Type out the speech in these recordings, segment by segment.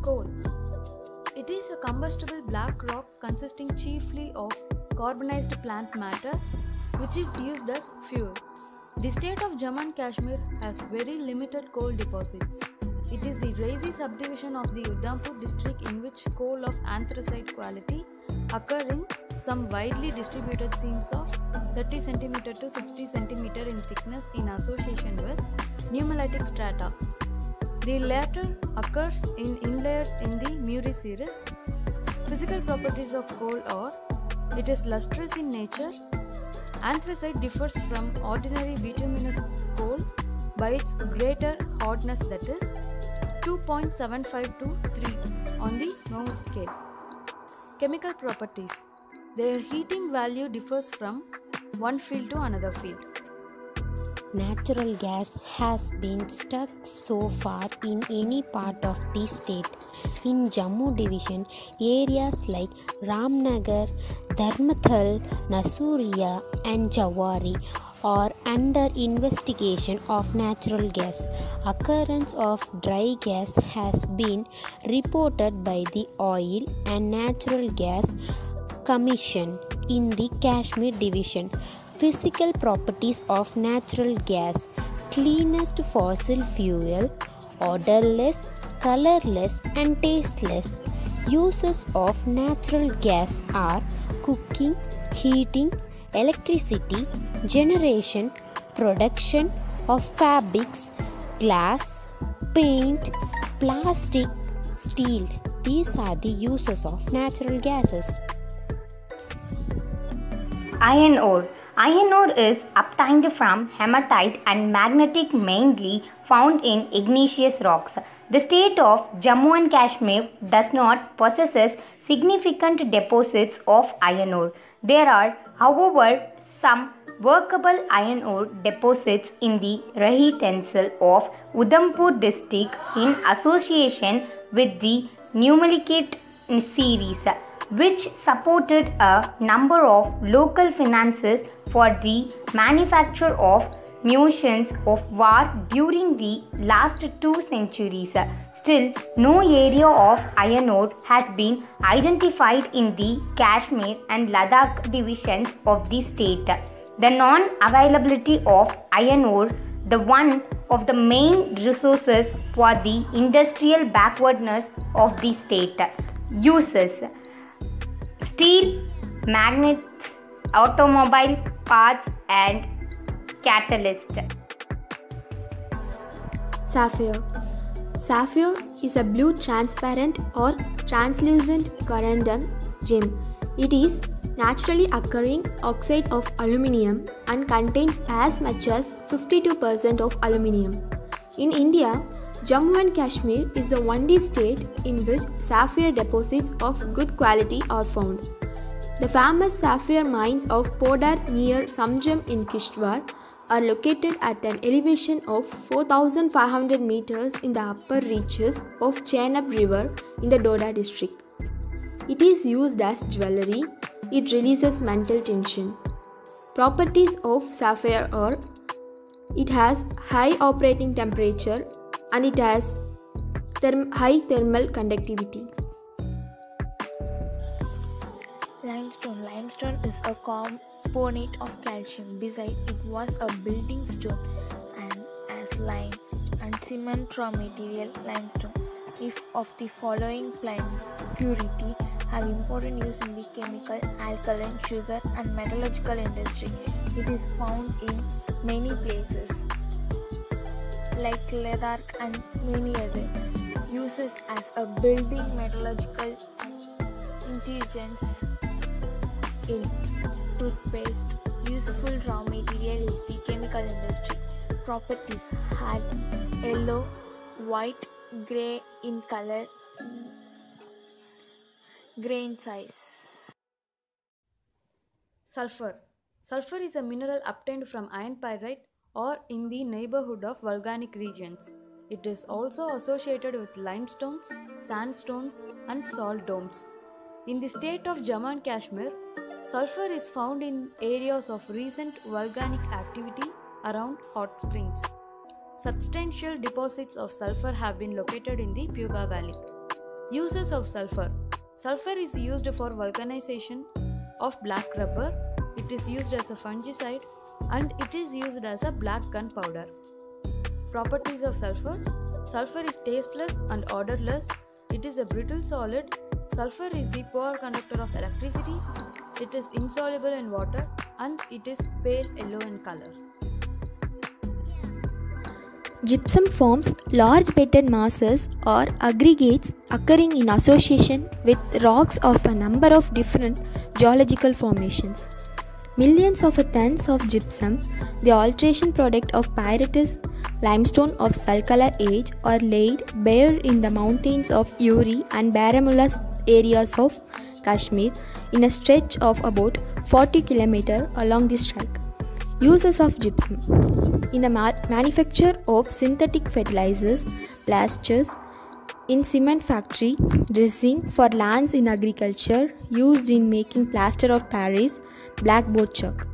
coal. It is a combustible black rock consisting chiefly of carbonized plant matter which is used as fuel. The state of Jammu and Kashmir has very limited coal deposits. It is the Raisi subdivision of the Udhampur district in which coal of anthracite quality occur in some widely distributed seams of 30 cm to 60 cm in thickness in association with nummulitic strata. The latter occurs in inlayers in the Muri series. Physical properties of coal are: it is lustrous in nature. Anthracite differs from ordinary bituminous coal by its greater hardness, that is 2.75 to 3 on the Mohs scale. Chemical properties: their heating value differs from one field to another field. Natural gas has been stuck so far in any part of the state. In Jammu division, areas like Ramnagar, Dharmathal, Nasuria and Jawari are under investigation of natural gas. Occurrence of dry gas has been reported by the Oil and Natural Gas Commission in the Kashmir division. Physical properties of natural gas: cleanest fossil fuel, odorless, colorless and tasteless. Uses of natural gas are cooking, heating, electricity, generation, production of fabrics, glass, paint, plastic, steel. These are the uses of natural gases. Iron ore. Iron ore is obtained from hematite and magnetic, mainly found in igneous rocks. The state of Jammu and Kashmir does not possess significant deposits of iron ore. There are, however, some workable iron ore deposits in the Rahi Tehsil of Udhampur district in association with the Nummulicat series, which supported a number of local finances for the manufacture of munitions of war during the last 2 centuries. Still, no area of iron ore has been identified in the Kashmir and Ladakh divisions of the state. The non-availability of iron ore, the one of the main resources for the industrial backwardness of the state. Uses: steel, magnets, automobile parts and catalyst. Sapphire. Sapphire is a blue transparent or translucent corundum gem. It is naturally occurring oxide of aluminium and contains as much as 52% of aluminium. In India, Jammu and Kashmir is the only state in which sapphire deposits of good quality are found. The famous sapphire mines of Podar near Samjam in Kishtwar are located at an elevation of 4,500 meters in the upper reaches of Chenab River in the Doda district. It is used as jewelry. It releases mental tension. Properties of sapphire are: it has high operating temperature and it has high thermal conductivity. Limestone. Limestone is a component of calcium. Besides, it was a building stone and as lime and cement raw material. Limestone, if of the following plant purity, have important use in the chemical, alkaline, sugar and metallurgical industry. It is found in many places like Ladakh and many other uses as a building metallurgical intelligence in toothpaste. Useful raw material is the chemical industry. Properties: hard, yellow, white, grey in color, grain size. Sulfur. Sulfur is a mineral obtained from iron pyrite or in the neighborhood of volcanic regions. It is also associated with limestones, sandstones and salt domes. In the state of Jammu and Kashmir, sulfur is found in areas of recent volcanic activity around hot springs. Substantial deposits of sulfur have been located in the Puga Valley. Uses of sulfur. Sulfur is used for vulcanization of black rubber. It is used as a fungicide and it is used as a black gunpowder. Properties of sulfur. Sulfur is tasteless and odorless. It is a brittle solid. Sulfur is the poor conductor of electricity. It is insoluble in water and it is pale yellow in color. Gypsum forms large bedded masses or aggregates occurring in association with rocks of a number of different geological formations. Millions of tons of gypsum, the alteration product of pyritous limestone of Salkala age, are laid bare in the mountains of Uri and Baramulla areas of Kashmir in a stretch of about 40 km along this track. Uses of gypsum. In the manufacture of synthetic fertilizers, plasters, in cement factory, dressing for lands in agriculture, used in making plaster of Paris, blackboard chalk.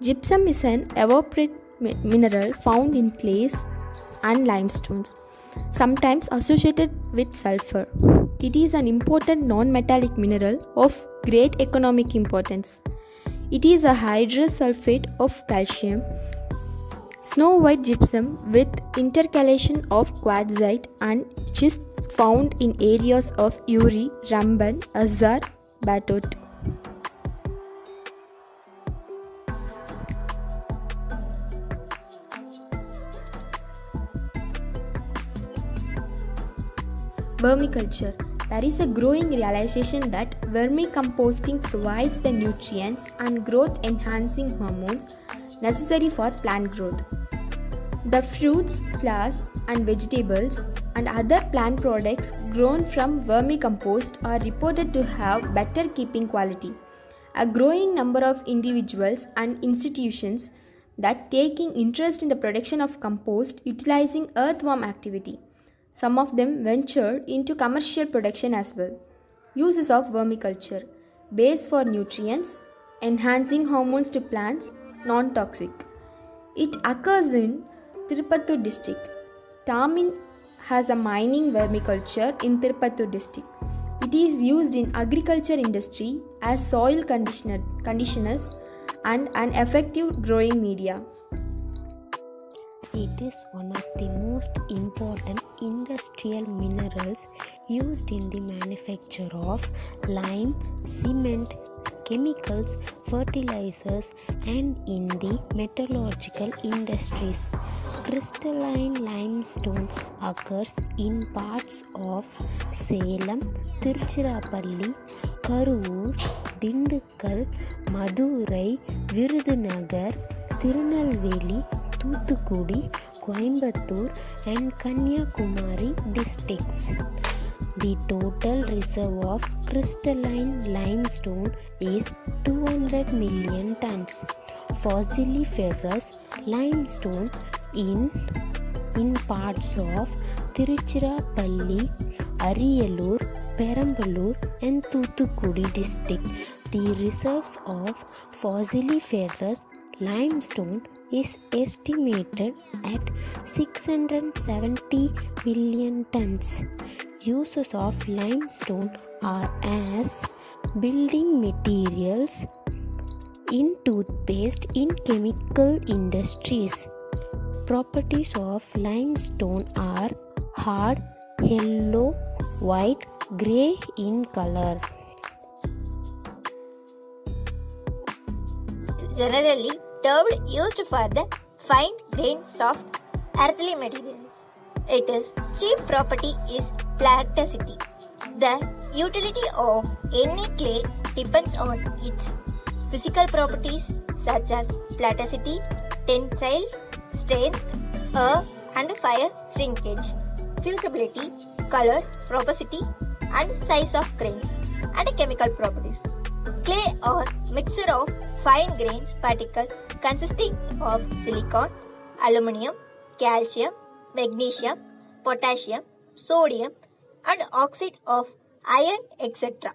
Gypsum is an evaporate mineral found in clays and limestones, sometimes associated with sulfur. It is an important non-metallic mineral of great economic importance. It is a hydrous sulfate of calcium. Snow white gypsum with intercalation of quartzite and schists found in areas of Uri, Ramban, Azar, Batot. Vermiculture. There is a growing realization that vermicomposting provides the nutrients and growth enhancing hormones necessary for plant growth. The fruits, flowers, and vegetables and other plant products grown from vermicompost are reported to have better keeping quality. A growing number of individuals and institutions that taking interest in the production of compost utilizing earthworm activity. Some of them venture into commercial production as well. Uses of vermiculture. Base for nutrients, enhancing hormones to plants, non-toxic. It occurs in Tirupattur district. Tamin has a mining vermiculture in Tirupattur district. It is used in agriculture industry as soil conditioners and an effective growing media. It is one of the most important industrial minerals used in the manufacture of lime, cement, chemicals, fertilizers, and in the metallurgical industries. Crystalline limestone occurs in parts of Salem, Tiruchirappalli, Karur, Dindukkal, Madurai, Virudunagar, Tirunelveli, Thuthukudi, Coimbatore, and Kanyakumari districts. The total reserve of crystalline limestone is 200 million tons. Fossiliferous limestone in parts of Tiruchirappalli, Ariyalur, Perambalur, and Thuthukudi district. The reserves of fossiliferous limestone is estimated at 670 million tons. Uses of limestone are as building materials, in toothpaste, in chemical industries. Properties of limestone are hard, yellow, white, grey in color. Generally termed used for the fine grained soft earthy materials. Its chief property is plasticity. The utility of any clay depends on its physical properties such as plasticity, tensile strength, air and fire shrinkage, fusibility, color, porosity and size of grains, and chemical properties. Clay are mixture of fine grained particles consisting of silicon, aluminum, calcium, magnesium, potassium, sodium and oxide of iron, etc.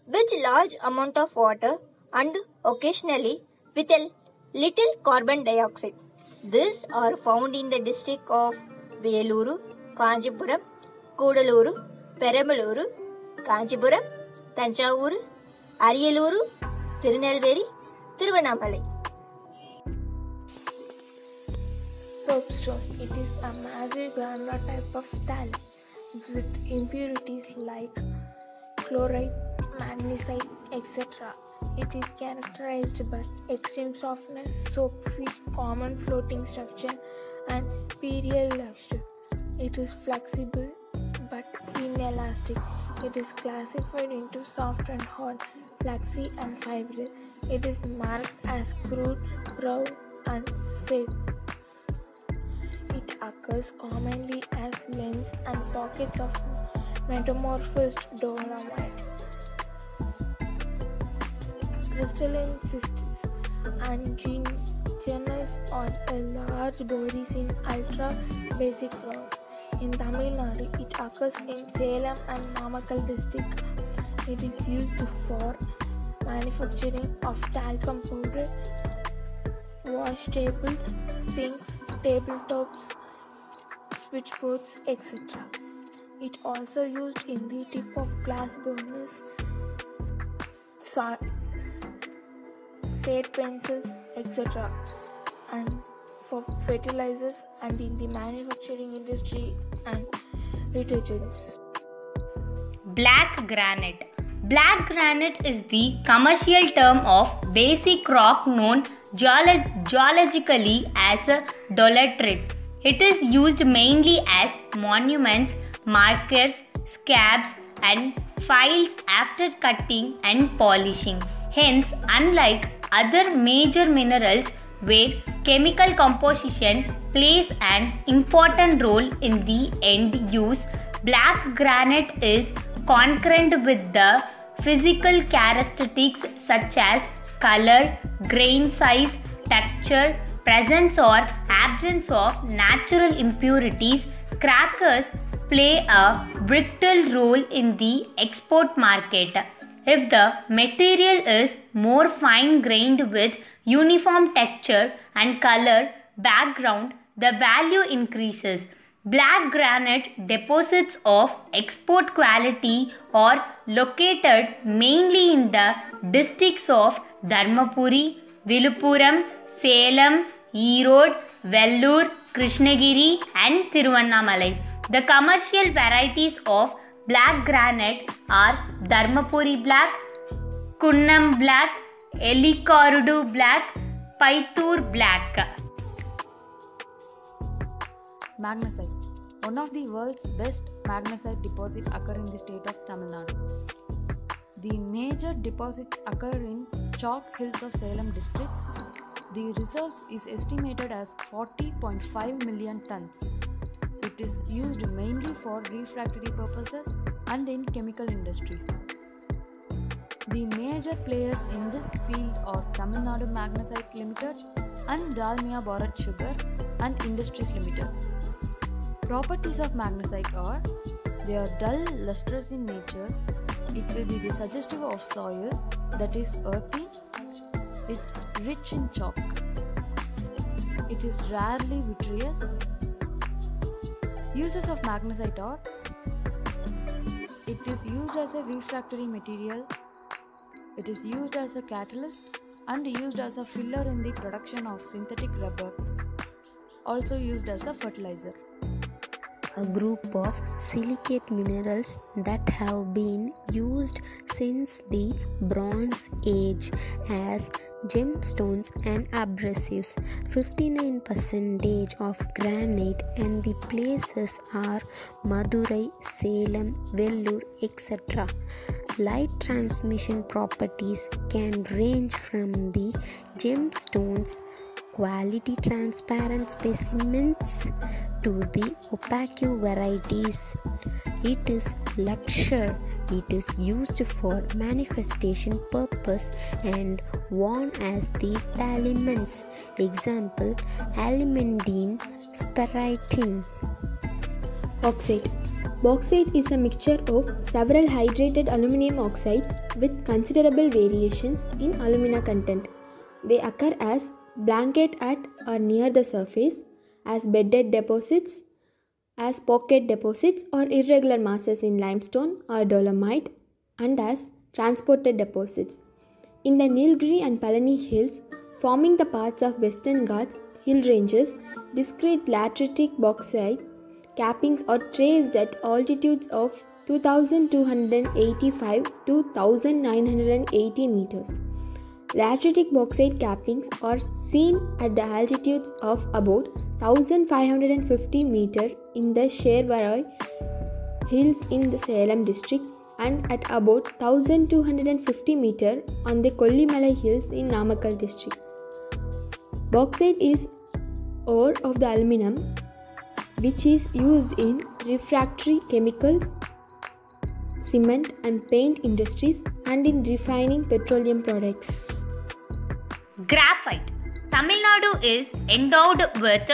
with large amount of water and occasionally with a little carbon dioxide. These are found in the district of Veluru, Kanchipuram, Kudaluru, Perambalur, Kanchipuram, Thanjavur, Ariyalur, Tirunelveli, Tiruvannamalai. Soapstone. It is a massive granular type of talc with impurities like chloride, magnesite, etc. It is characterized by extreme softness, soap-free, common floating structure, and perial luster. It is flexible but inelastic. It is classified into soft and hard, flaxy and fibrous. It is marked as crude, brown, and stiff. It occurs commonly as lens and pockets of metamorphosed dolomite. Crystalline cysts and genus are large bodies in ultra-basic rocks. In Tamil Nadu, it occurs in Salem and Namakkal district. It is used for manufacturing of talcum powder, wash tables, sinks, tabletops, switchboards, etc. It also used in the tip of glass burners, slate pencils, etc. and for fertilizers and in the manufacturing industry and detergents. Black granite. Black granite is the commercial term of basic rock known geologically as a dolerite. It is used mainly as monuments, markers, scabs, and files after cutting and polishing. Hence, unlike other major minerals where chemical composition plays an important role in the end use, black granite is concurrent with the physical characteristics such as color, grain size, texture, presence or absence of natural impurities. Crackers play a vital role in the export market. If the material is more fine-grained with uniform texture and color background, the value increases. Black granite deposits of export quality are located mainly in the districts of Dharmapuri, Viluppuram, Salem, Erode, Vellore, Krishnagiri and Thiruvannamalai. The commercial varieties of black granite are Dharmapuri black, Kunnam black, Elikarudu black, Paithur black. Magnesite. One of the world's best magnesite deposits occur in the state of Tamil Nadu. The major deposits occur in Chalk Hills of Salem district. The reserves is estimated as 40.5 million tons. It is used mainly for refractory purposes and in chemical industries. The major players in this field are Tamil Nadu Magnesite Limited and Dalmia Bharat Sugar and Industries Limited. Properties of magnesite are: they are dull, lustrous in nature. It will be suggestive of soil, that is earthy. It's rich in chalk. It is rarely vitreous. Uses of magnesite are: it is used as a refractory material, it is used as a catalyst and used as a filler in the production of synthetic rubber, also used as a fertilizer. A group of silicate minerals that have been used since the Bronze Age as gemstones and abrasives. 59% of granite and the places are Madurai, Salem, Vellore, etc. Light transmission properties can range from the gemstones, quality transparent specimens, to the opaque varieties. It is luxury. It is used for manifestation purpose and worn as the talismans. Example: alumandine, spiritin. Oxide. Bauxite is a mixture of several hydrated aluminum oxides with considerable variations in alumina content. They occur as blanket at or near the surface, as bedded deposits, as pocket deposits or irregular masses in limestone or dolomite and as transported deposits. In the Nilgiri and Palani hills, forming the parts of Western Ghats hill ranges, discrete lateritic bauxite cappings are traced at altitudes of 2285 to 1980 meters. Lateritic bauxite cappings are seen at the altitudes of about 1550 meters in the Shervaroi hills in the Salem district and at about 1250 meters on the Kollimalai hills in Namakkal district. Bauxite is ore of the aluminum which is used in refractory chemicals, cement and paint industries and in refining petroleum products. Graphite. Tamil Nadu is endowed with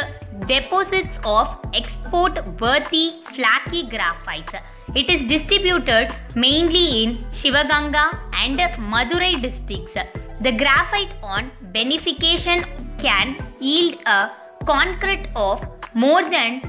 deposits of export-worthy flaky graphites. It is distributed mainly in Shivaganga and Madurai districts. The graphite on beneficiation can yield a concrete of more than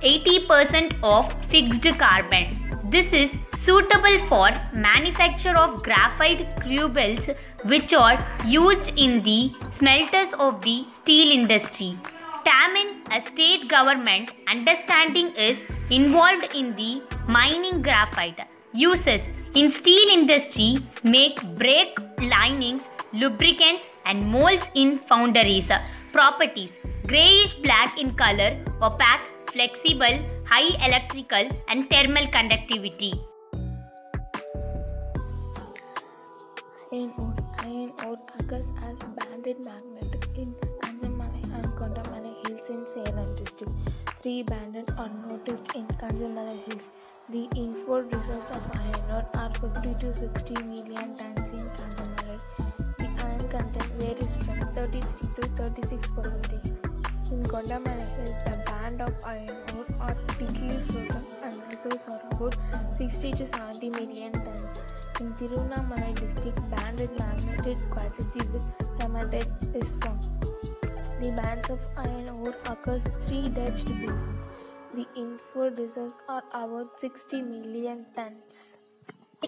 80% of fixed carbon. This is suitable for manufacture of graphite crucibles which are used in the smelters of the steel industry. Tamil, a state government understanding, is involved in the mining graphite. Uses in steel industry make brake linings, lubricants and molds in foundries. Properties: grayish black in color, opaque, flexible, high electrical and thermal conductivity. Iron ore occurs as banded magnet in Kanjamalai and Kondamalai hills in Salem district. 3 banded are noticed in Kanjamalai hills. The inferred reserves of iron ore are 50 to 60 million tons in Kanjamalai. The iron content varies from 33 to 36%. In Kondamalai hills, the band of iron ore are thickly frozen and reserves are about 60 to 70 million tons. In Tiruvannamalai district, banded magnetic quasity with hematite is found. The bands of iron ore occurs 3 Dutch degrees. The inferred reserves are about 60 million tons.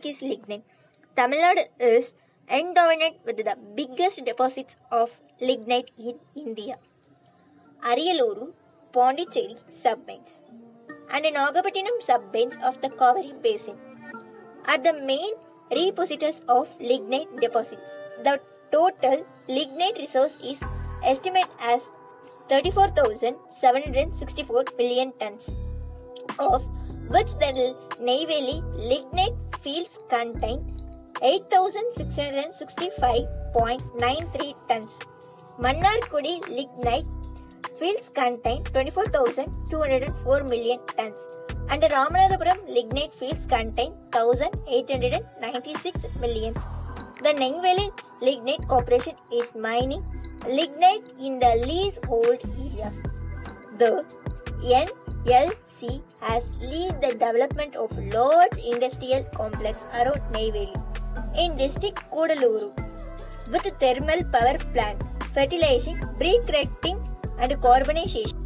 Is lignite. Tamil Nadu is endowed with the biggest deposits of lignite in India. Ariyaluru, Pondicherry submines and Nagapattinam submines of the Kaveri Basin are the main repositories of lignite deposits. The total lignite resource is estimated as 34,764 million tons, of which the Neyveli lignite fields contain 8,665.93 tons. Mannarkudi lignite fields contain 24,204 million tons and Ramanathapuram lignite fields contain 1,896 million. The Neyveli Lignite Corporation is mining lignite in the leasehold areas. The NLC has led the development of large industrial complex around Neyveli in district Kudaluru with thermal power plant, fertilization, briquetting and carbonization.